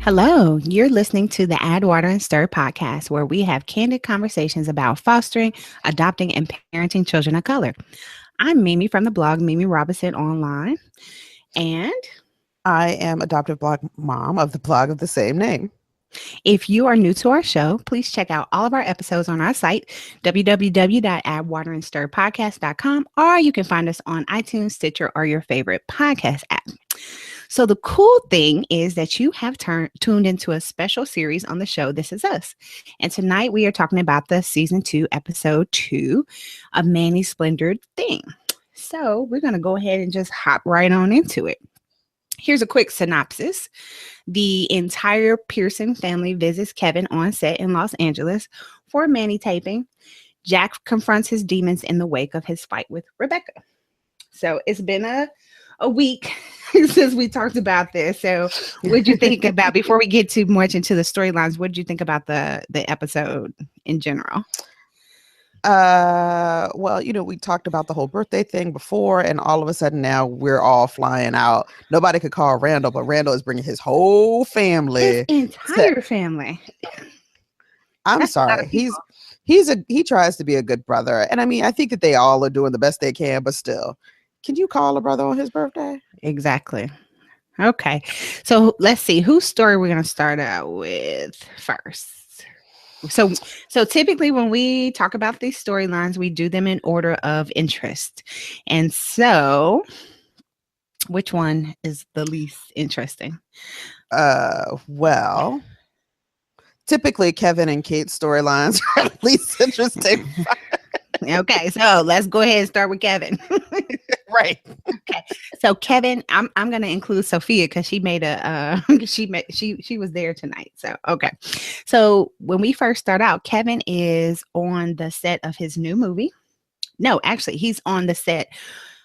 Hello, you're listening to the Add Water and Stir podcast, where we have candid conversations about fostering, adopting, and parenting children of color. I'm Mimi from the blog Mimi Robinson Online. And I am adoptive blog mom of the blog of the same name. if you are new to our show, please check out all of our episodes on our site, www.addwaterandstirpodcast.com, or you can find us on iTunes, Stitcher, or your favorite podcast app. So the cool thing is that you have tuned into a special series on the show, This Is Us. And tonight we are talking about the season 2, episode 2 of Manny-Splendored Thing. So we're going to go ahead and just hop right on into it. Here's a quick synopsis. The entire Pearson family visits Kevin on set in Los Angeles for a Manny taping. Jack confronts his demons in the wake of his fight with Rebecca. So it's been a week since we talked about this. So what'd you think about, before we get too much into the storylines, what did you think about the episode in general? Well, we talked about the whole birthday thing before, and all of a sudden now we're all flying out. Nobody could call Randall, but Randall is bringing his whole family. His entire family. I'm sorry. He tries to be a good brother. And I mean, I think that they all are doing the best they can, but still, can you call a brother on his birthday? Exactly. Okay. So let's see, whose story we're going to start out with first. So typically when we talk about these storylines, we do them in order of interest. And so which one is the least interesting? Well, typically Kevin and Kate's storylines are least interesting. Okay, so let's go ahead and start with Kevin. Right. Okay. So Kevin, I'm gonna include Sophia because she made she was there tonight. So okay. So when we first start out, Kevin is on the set of his new movie. No, actually, he's on the set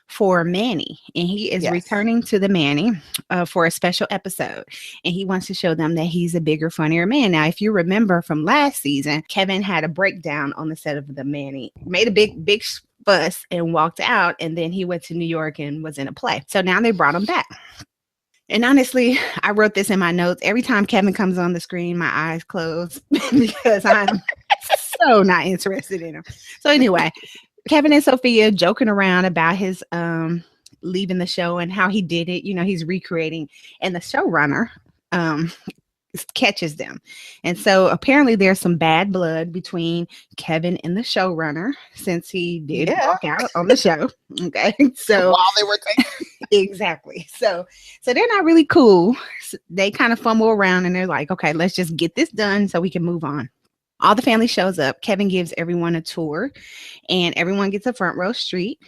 for Manny, and he is returning to the Manny for a special episode, and he wants to show them that he's a bigger, funnier man. Now, if you remember from last season, Kevin had a breakdown on the set of the Manny, made a big fuss and walked out, and then he went to New York and was in a play. So now they brought him back. And honestly, I wrote this in my notes. Every time Kevin comes on the screen, my eyes close because I'm so not interested in him. So anyway, Kevin and Sophia joking around about his leaving the show and how he did it. He's recreating, and the showrunner catches them. And so apparently there's some bad blood between Kevin and the showrunner, since he did walk out on the show. Okay. So while they were taking exactly. So they're not really cool. So they kind of fumble around and they're like, okay, let's just get this done so we can move on. All the family shows up. Kevin gives everyone a tour, and everyone gets a front row seat.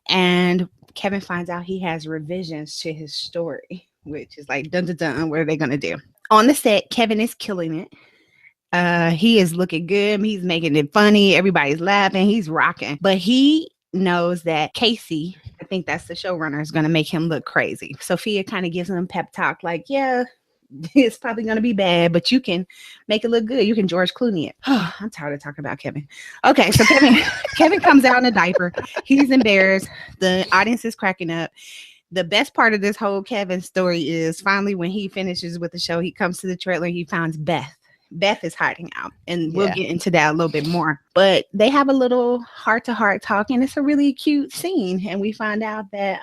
And Kevin finds out he has revisions to his story, which is like, dun dun dun, what are they gonna do? On the set, Kevin is killing it. He is looking good. He's making it funny. Everybody's laughing. He's rocking. But he knows that Casey, I think that's the showrunner, is going to make him look crazy. Sophia kind of gives him a pep talk like, yeah, it's probably going to be bad, but you can make it look good. You can George Clooney it. I'm tired of talking about Kevin. Okay, so Kevin comes out in a diaper. He's embarrassed. The audience is cracking up. The best part of this whole Kevin story is finally when he finishes with the show, he comes to the trailer, he finds Beth. Beth is hiding out, and we'll get into that a little bit more. But they have a little heart-to-heart talk, and it's a really cute scene. And we find out that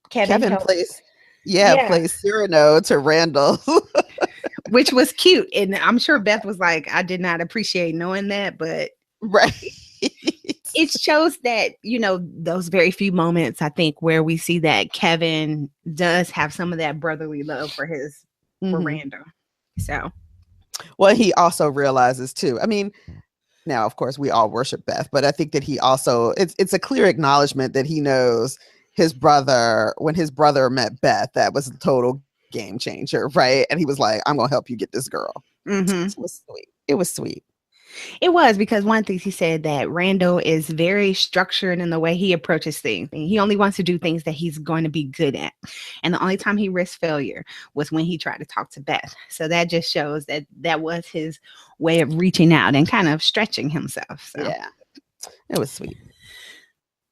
Kevin plays Cyrano to Randall. Which was cute. And I'm sure Beth was like, I did not appreciate knowing that, but right. It shows that, those very few moments, I think, where we see that Kevin does have some of that brotherly love for Randall. So, well, he also realizes too. I mean, now, of course, we all worship Beth, but I think that he also, it's a clear acknowledgement that he knows his brother, when his brother met Beth, that was a total game changer, right? And he was like, I'm going to help you get this girl. Mm-hmm. It was sweet. It was sweet. It was, because one thing he said that Randall is very structured in the way he approaches things. He only wants to do things that he's going to be good at. And the only time he risked failure was when he tried to talk to Beth. So that just shows that was his way of reaching out and kind of stretching himself. So. Yeah, it was sweet.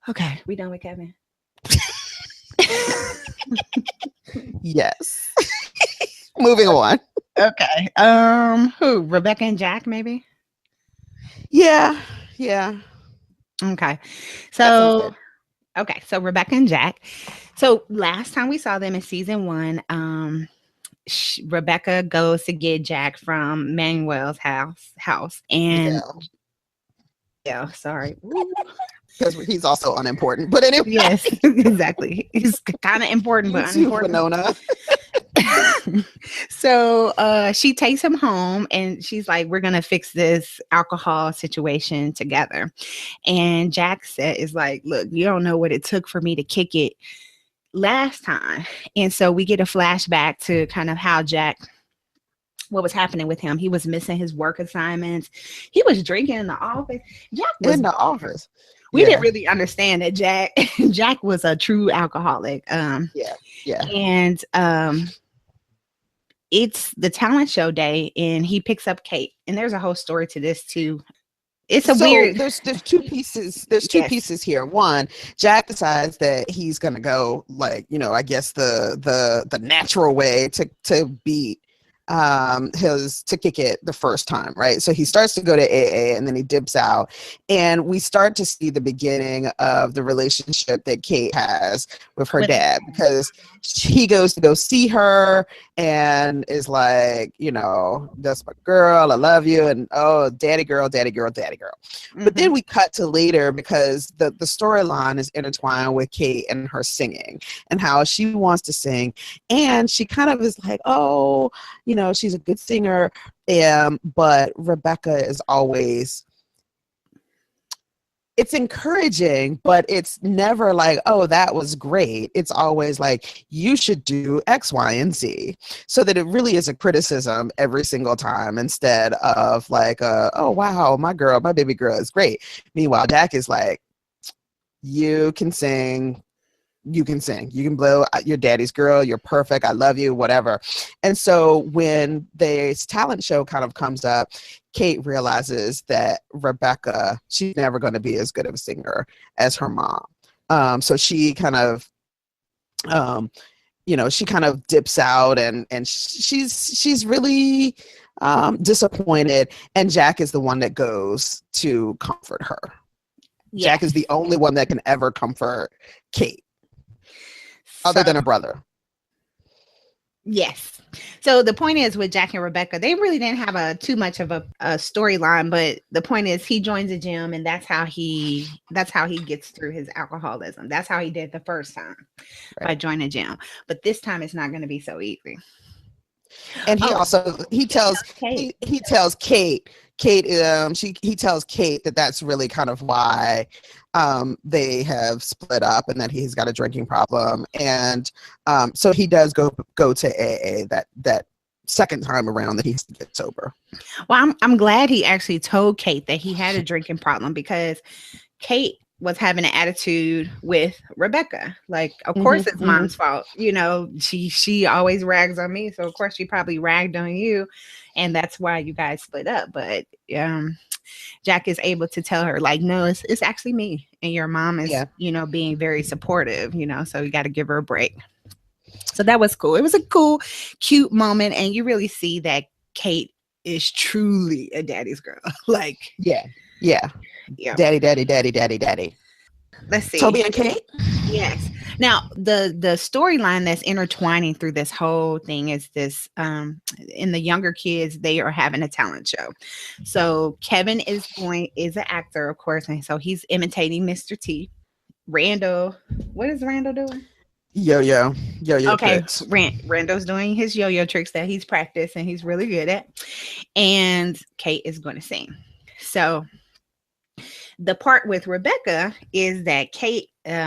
Okay, we done with Kevin? Yes. Moving on. Okay. Who? Rebecca and Jack, maybe? Yeah. Yeah. Okay. That sounds So good. okay, so Rebecca and Jack. So last time we saw them in season one, Rebecca goes to get Jack from Manuel's house, and Yeah. yeah, sorry. Ooh. Because he's also unimportant. But anyway, Yes, exactly. It's kind of important, you but too, unimportant. Winona. So she takes him home and she's like, we're gonna fix this alcohol situation together. And Jack said is like, look, you don't know what it took for me to kick it last time. And so we get a flashback to kind of how Jack, what was happening with him. He was missing his work assignments. He was drinking in the office. Jack was In the bored. office. We didn't Yeah. really understand that Jack was a true alcoholic. Yeah. Yeah. And it's the talent show day and he picks up Kate. And there's a whole story to this too. It's a So weird, there's two pieces. There's two yes. pieces here. One, Jack decides that he's gonna go, like, I guess the natural way to beat his to kick it the first time, right? So he starts to go to AA and then he dips out, and we start to see the beginning of the relationship that Kate has with her With dad, because he goes to go see her and is like, that's my girl, I love you, and oh, daddy girl, daddy girl, daddy girl. But then we cut to later, because the storyline is intertwined with Kate and her singing and how she wants to sing, and she kind of is like, oh, she's a good singer, but Rebecca is always, it's encouraging, but it's never like, oh, that was great. It's always like, you should do X, Y, and Z. So that it really is a criticism every single time, instead of like, oh, wow, my baby girl is great. Meanwhile, Jack is like, you can sing, you can blow, your daddy's girl, you're perfect, I love you, whatever. And so when this talent show kind of comes up, Kate realizes that Rebecca, she's never going to be as good of a singer as her mom. So she kind of she kind of dips out, and she's really disappointed, and Jack is the one that goes to comfort her. yes. Jack is the only one that can ever comfort Kate, other than a brother. Yes. So the point is, with Jack and Rebecca, they really didn't have too much of a storyline, but the point is he joins a gym, and that's how he gets through his alcoholism. That's how he did the first time, right, by joining a gym. But this time it's not going to be so easy. And he also tells Kate. He tells Kate that that's really kind of why they have split up, and that he's got a drinking problem, and so he does go to AA that second time around that he gets sober. Well, I'm glad he actually told Kate that he had a drinking problem, because Kate was having an attitude with Rebecca. Like, of course it's mom's fault. She always rags on me, so of course she probably ragged on you, and that's why you guys split up. But Jack is able to tell her, like, no, it's actually me, and your mom is being very supportive, so you got to give her a break. So that was cool. It was a cool, cute moment, and you really see that Kate is truly a daddy's girl. Like, yeah. Daddy. Let's see. Toby and Kate? Yes. Now, the storyline that's intertwining through this whole thing is this, in the younger kids, they are having a talent show. So Kevin is an actor, of course, and so he's imitating Mr. T. Randall, what is Randall doing? Yo-yo okay, tricks. Randall's doing his yo-yo tricks that he's practiced and he's really good at. And Kate is going to sing. So the part with Rebecca is that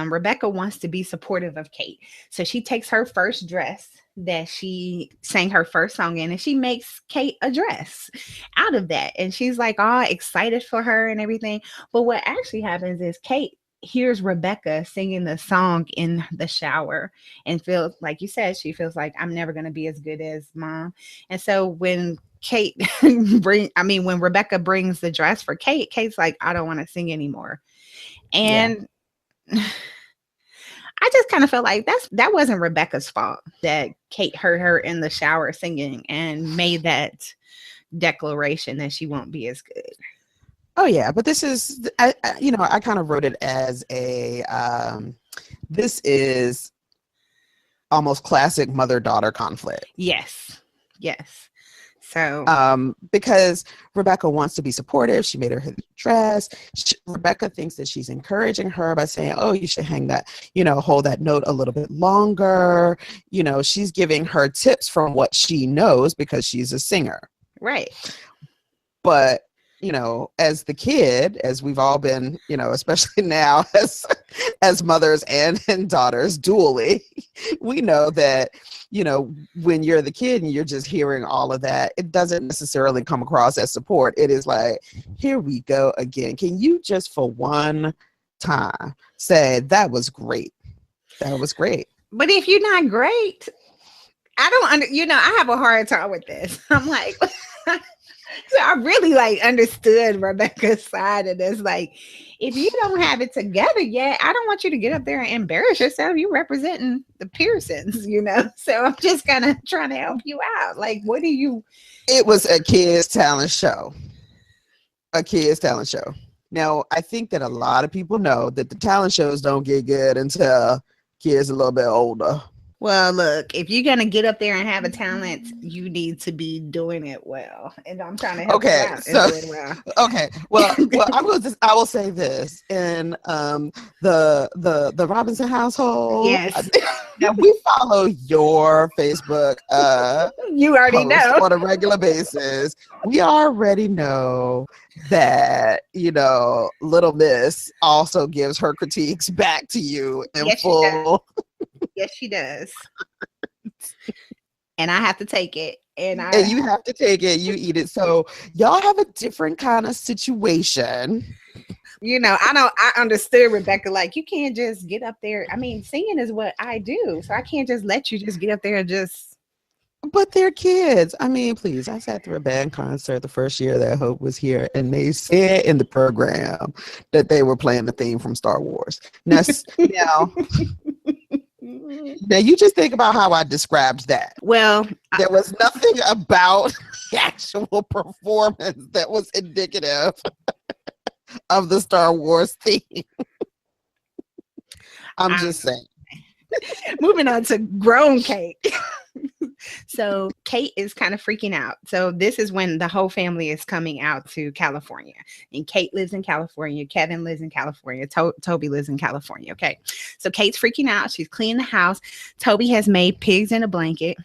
Rebecca wants to be supportive of Kate. So she takes her first dress that she sang her first song in, and she makes Kate a dress out of that. And she's like all excited for her and everything. But what actually happens is Kate hears Rebecca singing the song in the shower and feels, like you said, she feels like, I'm never going to be as good as mom. And so when when Rebecca brings the dress for Kate's like, I don't want to sing anymore. And I just kind of felt like that wasn't Rebecca's fault that Kate heard her in the shower singing and made that declaration that she won't be as good. Oh yeah, but this is, I kind of wrote it as a, this is almost classic mother-daughter conflict. Yes. So because Rebecca wants to be supportive. She made her dress. Rebecca thinks that she's encouraging her by saying, oh, you should hang that, hold that note a little bit longer. She's giving her tips from what she knows because she's a singer. Right. But as the kid, as we've all been, especially now as mothers and daughters dually, we know that, when you're the kid and you're just hearing all of that, it doesn't necessarily come across as support. It is like, here we go again. Can you just for one time say that was great? That was great. But if you're not great, I don't I have a hard time with this. I'm like, so I really understood Rebecca's side of this. Like, if you don't have it together yet, I don't want you to get up there and embarrass yourself. You're representing the Pearsons, So I'm just kind of trying to help you out. Like, what do you? It was a kids' talent show. Now, I think that a lot of people know that the talent shows don't get good until kids a little bit older. Well, look, if you're gonna get up there and have a talent, you need to be doing it well. And I'm trying to help you out and do it well. Okay. Well, I will say this. In the Robinson household, yes. Now we follow your Facebook you already know on a regular basis. We already know that, Little Miss also gives her critiques back to you in full. Yes, she does. And I have to take it. And you have to take it. You eat it. So y'all have a different kind of situation. I understood Rebecca. Like, you can't just get up there. I mean, singing is what I do. So I can't just let you just get up there and just. But they're kids. I mean, please. I sat through a band concert the first year that Hope was here, and they said in the program that they were playing the theme from Star Wars. Now you just think about how I described that. Well, there was nothing about the actual performance that was indicative of the Star Wars theme. I'm just saying. Moving on to grown Kate. So Kate is kind of freaking out. So this is when the whole family is coming out to California. And Kate lives in California. Kevin lives in California. Toby lives in California. Okay. So Kate's freaking out. She's cleaning the house. Toby has made pigs in a blanket.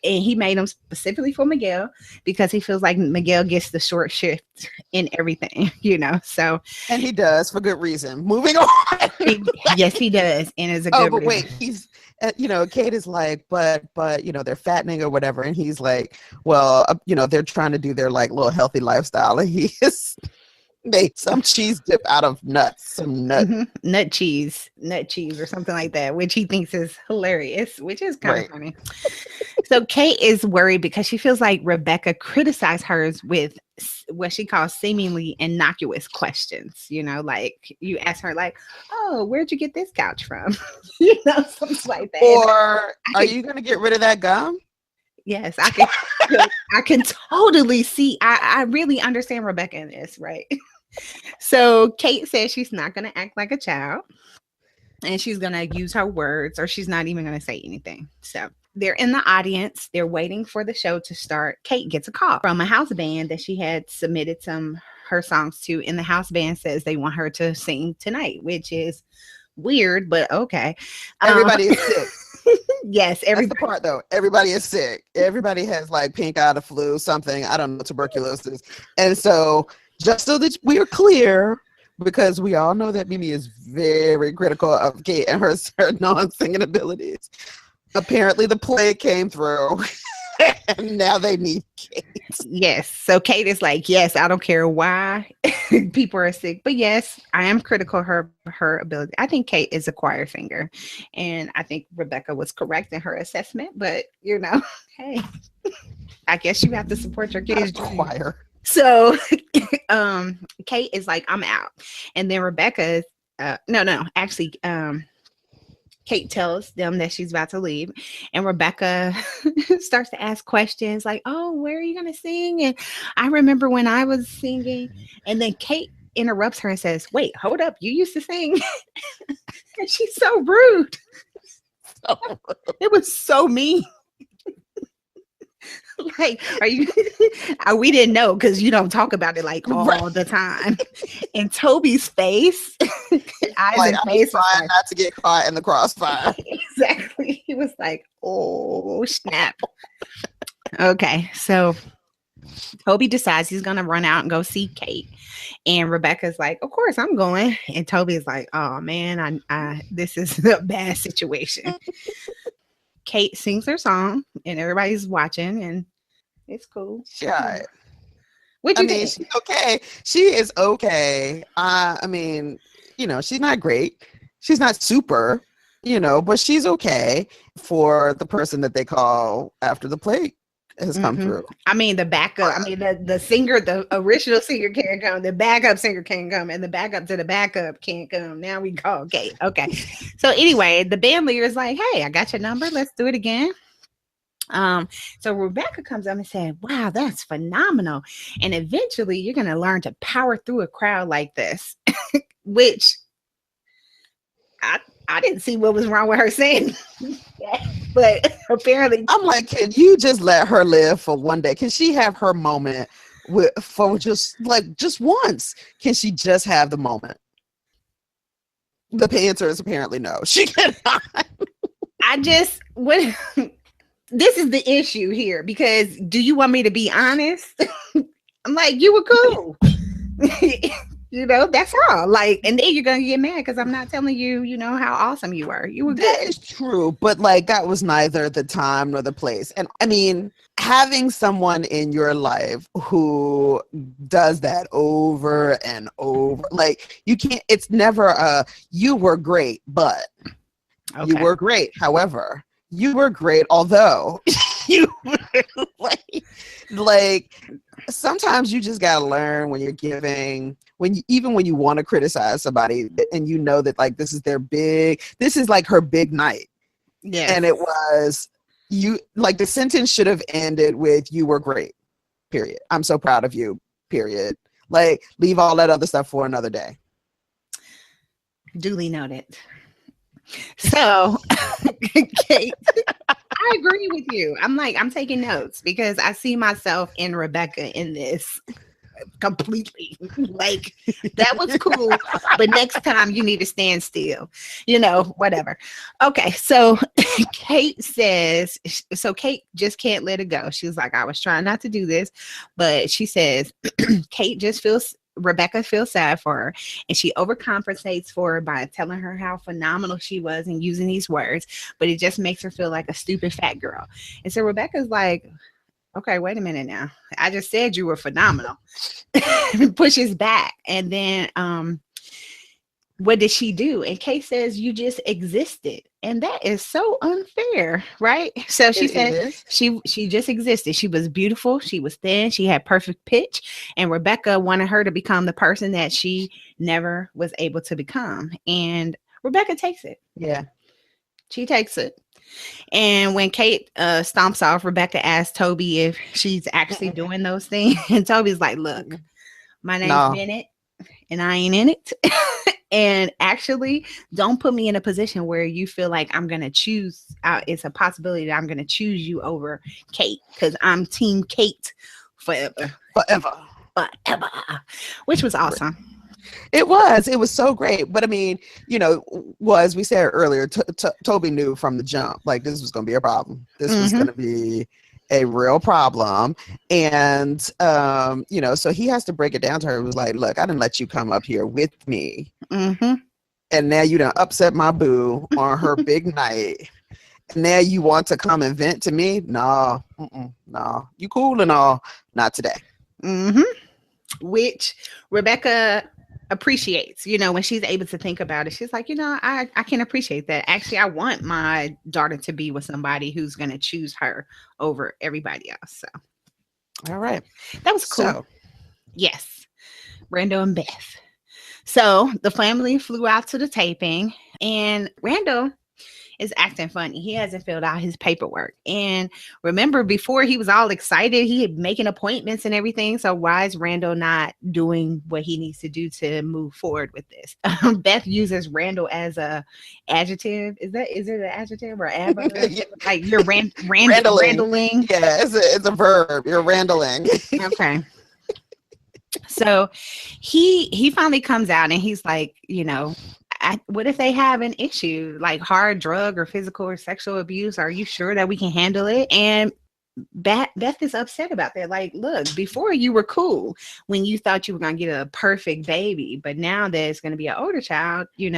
And he made them specifically for Miguel because he feels like Miguel gets the short shift in everything, So, and he does for good reason. Moving on. Yes, he does, and it's a good. But wait, he's, Kate is like, but they're fattening or whatever, and he's like, well, they're trying to do their little healthy lifestyle, and he is made some cheese dip out of nuts, some nut cheese or something like that, which he thinks is hilarious, which is kind of funny. So Kate is worried because she feels like Rebecca criticized hers with what she calls seemingly innocuous questions. Like you ask her like, oh, where'd you get this couch from? Something like that. Or are you going to get rid of that gum? Yes, I can. I can totally see. I really understand Rebecca in this, right? So Kate says she's not going to act like a child, and she's going to use her words, or she's not even going to say anything. So they're in the audience. They're waiting for the show to start. Kate gets a call from a house band that she had submitted her songs to, and the house band says they want her to sing tonight, which is weird, but okay. Everybody is sick. Yes, that's the part though. Everybody is sick. Everybody has pink eye, the flu, something. I don't know, tuberculosis. And so, just so that we are clear, because we all know that Mimi is very critical of Kate and her non-singing abilities. Apparently, the plague came through, and now they need Kate. Yes. So Kate is like, yes, I don't care why people are sick, but yes, I am critical of her ability. I think Kate is a choir singer, and I think Rebecca was correct in her assessment. But hey, I guess you have to support your kids' choir. So, Kate is like, I'm out, and then Rebecca, actually, Kate tells them that she's about to leave, and Rebecca starts to ask questions like, "Oh, where are you going to sing?" And I remember when I was singing, and then Kate interrupts her and says, "Wait, hold up, you used to sing?" And she's so rude. It was so mean. Like, are you? We didn't know because you don't talk about it like Right. all the time. And Toby's face, eyes Like, and I'm face, just was trying like, not to get caught in the crossfire. exactly. He was like, "Oh snap." Okay, so Toby decides he's gonna run out and go see Kate, and Rebecca's like, "Of course I'm going," and Toby's like, "Oh man, this is a bad situation." Kate sings her song, and everybody's watching, and it's cool. Sure. What'd I you mean, think? she's okay. She is okay. I mean, she's not great. She's not super, but she's okay for the person that they call after the plague has come Hmm. through. I mean, the backup. I mean, the singer, the original singer can't come. The backup singer can't come, and the backup to the backup can't come. Now we call Kate. Okay. So anyway, the band leader is like, "Hey, I got your number. Let's do it again." Um, so Rebecca comes up and said, "Wow, that's phenomenal. And eventually you're gonna learn to power through a crowd like this." Which I I didn't see what was wrong with her saying that, but apparently I'm like, can you just let her live for one day? Can she have her moment for just once? Can she just have the moment? The answer is apparently no. She cannot. I just what this is the issue here because do you want me to be honest? I'm like, you were cool. That's all. Like, and then you're gonna get mad because I'm not telling you, how awesome you were. You were That good. is true, but like that was neither the time nor the place. And I mean, having someone in your life who does that over and over, like you can't, it's never you were great, but you Okay. were great. However, you were great, although you were like sometimes you just gotta learn when you're giving even when you want to criticize somebody and you know that like this is like her big night. Yes. And it was you like the sentence should have ended with you were great, period. I'm so proud of you, period. Like leave all that other stuff for another day. Duly noted. So, Kate, I agree with you. I'm taking notes because I see myself in Rebecca in this completely. Like, that was cool, but next time you need to stand still, whatever. Okay, so Kate just can't let it go. She was like, I was trying not to do this, but she says, Rebecca feels sad for her and she overcompensates for her by telling her how phenomenal she was and using these words, but it just makes her feel like a stupid fat girl. And so Rebecca's like, okay, wait a minute now. I just said you were phenomenal. Pushes back. And then what did she do? And Kay says you just existed. And that is so unfair, right? So she It said is. she just existed. She was beautiful, she was thin, she had perfect pitch, and Rebecca wanted her to become the person that she never was able to become. And Rebecca takes it. Yeah. She takes it. And when Kate stomps off, Rebecca asks Toby if she's actually doing those things. And Toby's like, look, my name's No. Bennett and I ain't in it. And actually, don't put me in a position where you feel like I'm going to choose. It's a possibility that I'm going to choose you over Kate because I'm Team Kate forever. Forever. Which was awesome. It was so great. But I mean, as we said earlier, Toby knew from the jump, like this was going to be a problem. This was going to be a real problem. And, so he has to break it down to her. It was like, look, I didn't let you come up here with me. Mm-hmm. And now you done upset my boo on her big night. And now you want to come and vent to me? No, no. You cool and all. Not today. Mm-hmm. Which Rebecca appreciates, when she's able to think about it. She's like, I can appreciate that. Actually, I want my daughter to be with somebody who's going to choose her over everybody else. So, all right. That was cool. So, yes. Randall and Beth. So the family flew out to the taping, and Randall, is acting funny. He hasn't filled out his paperwork. And remember, before he was all excited, he had making appointments and everything. So why is Randall not doing what he needs to do to move forward with this? Beth uses Randall as a adjective. Is it an adjective or adverb? Yeah. Like you're Randling. randling. Yeah, it's a verb. You're randling. Okay. So he finally comes out and he's like, what if they have an issue like hard drug or physical or sexual abuse? Are you sure that we can handle it? And Beth is upset about that. Like, look, before you were cool when you thought you were gonna get a perfect baby, but now that it's gonna be an older child, you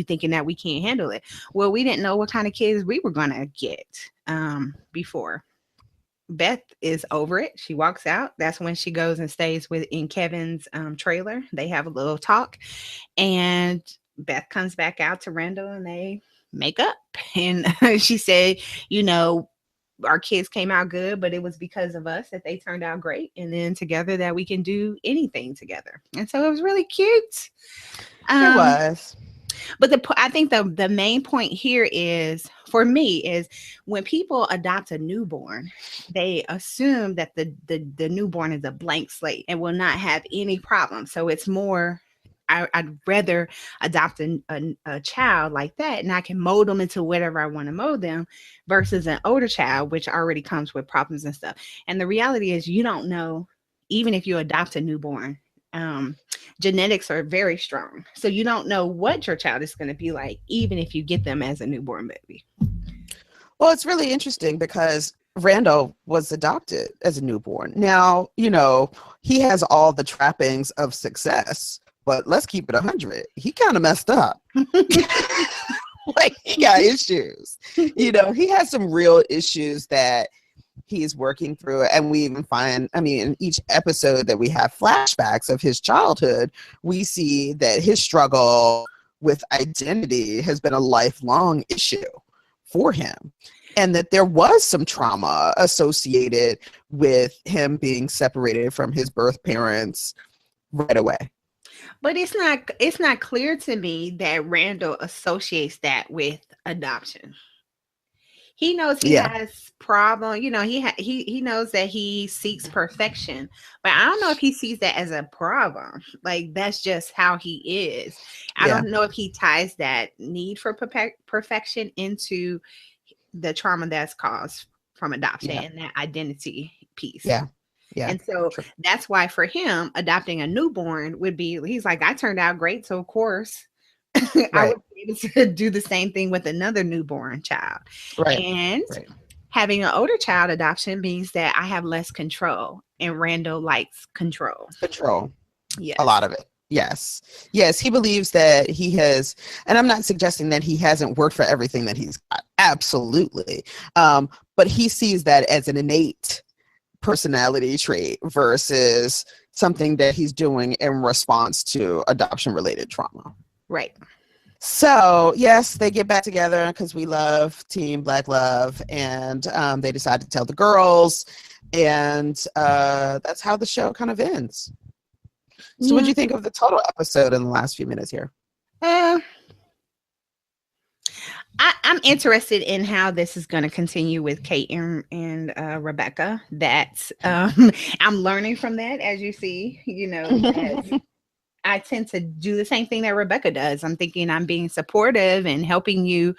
thinking that we can't handle it. Well, we didn't know what kind of kids we were gonna get before. Beth is over it. She walks out. That's when she goes and stays in Kevin's trailer. They have a little talk, and Beth comes back out to Randall, and they make up. And she said, our kids came out good, but it was because of us that they turned out great, and then together that we can do anything together. And so it was really cute. It was. But I think the main point here is, for me, is when people adopt a newborn, they assume that the newborn is a blank slate and will not have any problems. So it's more, I'd rather adopt a child like that, and I can mold them into whatever I want to mold them, versus an older child, which already comes with problems and stuff. And the reality is, you don't know, even if you adopt a newborn, genetics are very strong. So you don't know what your child is going to be like, even if you get them as a newborn baby. Well, it's really interesting because Randall was adopted as a newborn. Now, he has all the trappings of success, but let's keep it 100. He kind of messed up. Like, he got issues. He has some real issues that he's working through, and we even find, in each episode that we have flashbacks of his childhood, we see that his struggle with identity has been a lifelong issue for him, and that there was some trauma associated with him being separated from his birth parents right away. But it's not clear to me that Randall associates that with adoption. He knows he has problem. He knows that he seeks perfection, but I don't know if he sees that as a problem. Like, that's just how he is. I don't know if he ties that need for perfection into the trauma that's caused from adoption and that identity piece. Yeah. And so that's why for him, adopting a newborn would be, he's like, I turned out great. So of course, I would be able to do the same thing with another newborn child. Right. And having an older child adoption means that I have less control, and Randall likes control. Yes. A lot of it. Yes. He believes that he has, and I'm not suggesting that he hasn't worked for everything that he's got. Absolutely. But he sees that as an innate personality trait versus something that he's doing in response to adoption related trauma. Right. So, yes, they get back together because we love Team Black Love, and they decide to tell the girls, and that's how the show kind of ends. So what do you think of the total episode in the last few minutes here? I'm interested in how this is going to continue with Kate and Rebecca. That I'm learning from that, as you see, that I tend to do the same thing that Rebecca does. I'm thinking I'm being supportive and helping you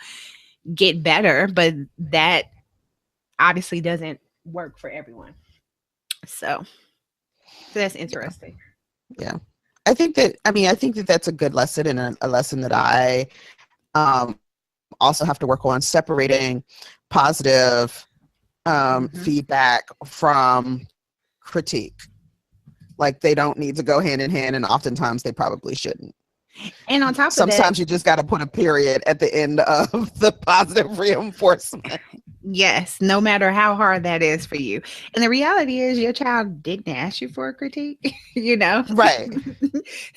get better, but that obviously doesn't work for everyone. So that's interesting. Yeah. I think that that's a good lesson, and a lesson that I also have to work on, separating positive feedback from critique. Like, they don't need to go hand in hand, and oftentimes they probably shouldn't. And on top of that, sometimes you just got to put a period at the end of the positive reinforcement. Yes, no matter how hard that is for you. And the reality is, your child didn't ask you for a critique, Right.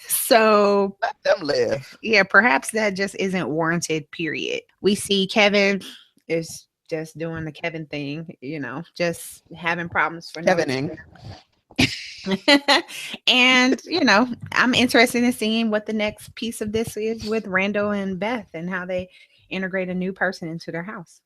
So let them live. Yeah, perhaps that just isn't warranted, period. We see Kevin is just doing the Kevin thing, just having problems for Kevining. And I'm interested in seeing what the next piece of this is with Randall and Beth and how they integrate a new person into their house.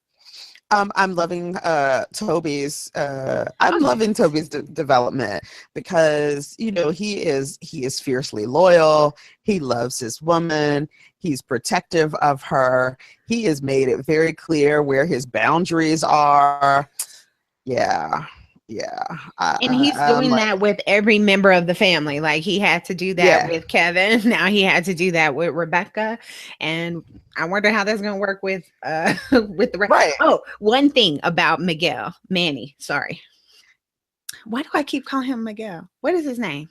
I'm loving I'm Oh, loving Toby's development because he is fiercely loyal. He loves his woman. He's protective of her. He has made it very clear where his boundaries are. Yeah, yeah. and he's I'm doing like, that with every member of the family. Like he had to do that yeah, with Kevin. Now he had to do that with Rebecca. And I wonder how that's gonna work with with the rest. right. Oh, one thing about Miguel, Manny, sorry. Why do I keep calling him Miguel? What is his name?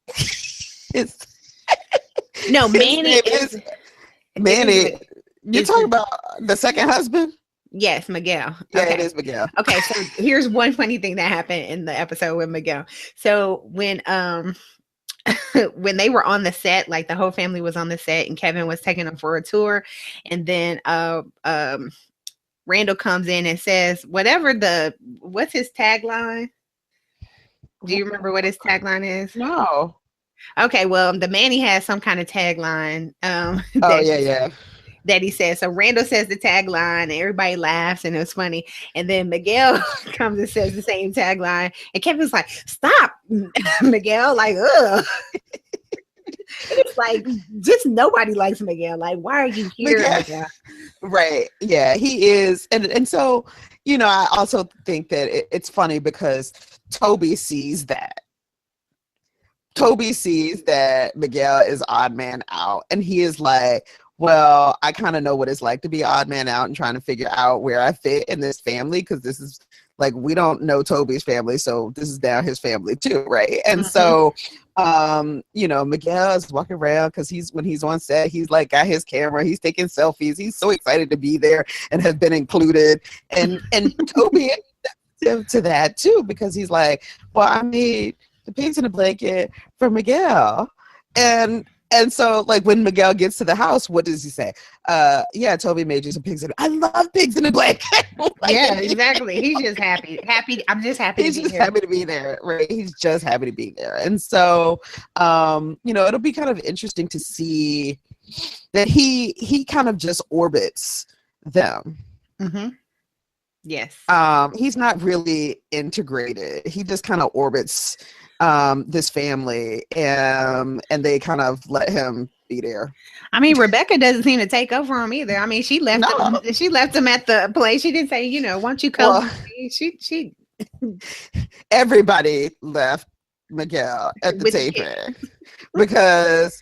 His, No, his Manny name is is Manny. You're is talking about the second husband? yes, Miguel. Yeah, it Okay. is Miguel. Okay, so here's one funny thing that happened in the episode with Miguel. So when when they were on the set, like the whole family was on the set and Kevin was taking them for a tour, and then Randall comes in and says, what's his tagline? Do you remember what his tagline is? No. Okay, well, the Manny has some kind of tagline Oh that yeah, yeah. that he says. So Randall says the tagline, and everybody laughs, and it was funny. And then Miguel comes and says the same tagline, and Kevin's like, "Stop, Miguel!" Like, ugh. It's like just nobody likes Miguel. Like, why are you here, Miguel. Miguel? Right. Yeah, he is. And so, I also think that it's funny because Toby sees that. Toby sees that Miguel is odd man out, and he is like, well, I kind of know what it's like to be odd man out and trying to figure out where I fit in this family, because this is like, we don't know Toby's family, so this is now his family too, right? And so Miguel is walking around because when he's on set, he's like got his camera, he's taking selfies, he's so excited to be there and have been included. And Toby to that too, because he's like, well, I made the pigs in a blanket for Miguel. And so, like, when Miguel gets to the house, what does he say? Yeah, Toby made you some pigs in I love pigs in a blanket. Like, yeah, exactly. He's just happy. I'm just happy he's to be just here. happy to be there, right? He's just happy to be there. And so, it'll be kind of interesting to see that he kind of just orbits them. Mm-hmm. Yes. He's not really integrated. He just kind of orbits this family, and they kind of let him be there. I mean, Rebecca doesn't seem to take over him either. I mean, she left him. She left him at the place. She didn't say, why don't you come? Well, she everybody left Miguel at the taping because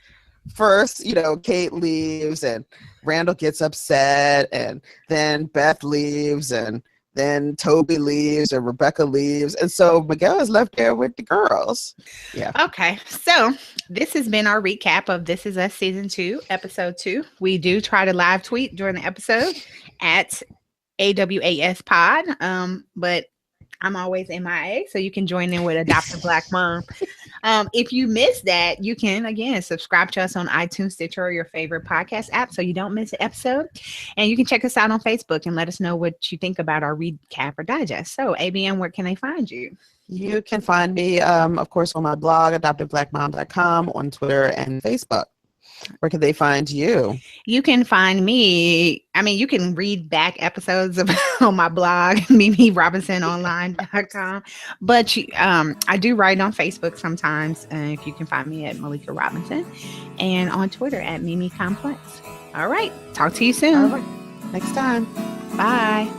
first, Kate leaves and Randall gets upset, and then Beth leaves, and then Toby leaves and Rebecca leaves. And so Miguel is left there with the girls. Yeah. Okay. So this has been our recap of This Is Us Season 2, Episode 2. We do try to live tweet during the episode at AWAS Pod. But I'm always MIA, so you can join in with Adopted Black Mom. If you missed that, you can, again, subscribe to us on iTunes, Stitcher, or your favorite podcast app so you don't miss an episode. And you can check us out on Facebook and let us know what you think about our recap or digest. So, ABM, where can they find you? You can find me, of course, on my blog, adoptedblackmom.com, on Twitter and Facebook. Where can they find you? You can find me. I mean, you can read back episodes on my blog, MimiRobinsonOnline.com. But I do write on Facebook sometimes. If you can find me at Malika Robinson, and on Twitter at Mimi Complex. All right. Talk to you soon. All right. Next time. Bye.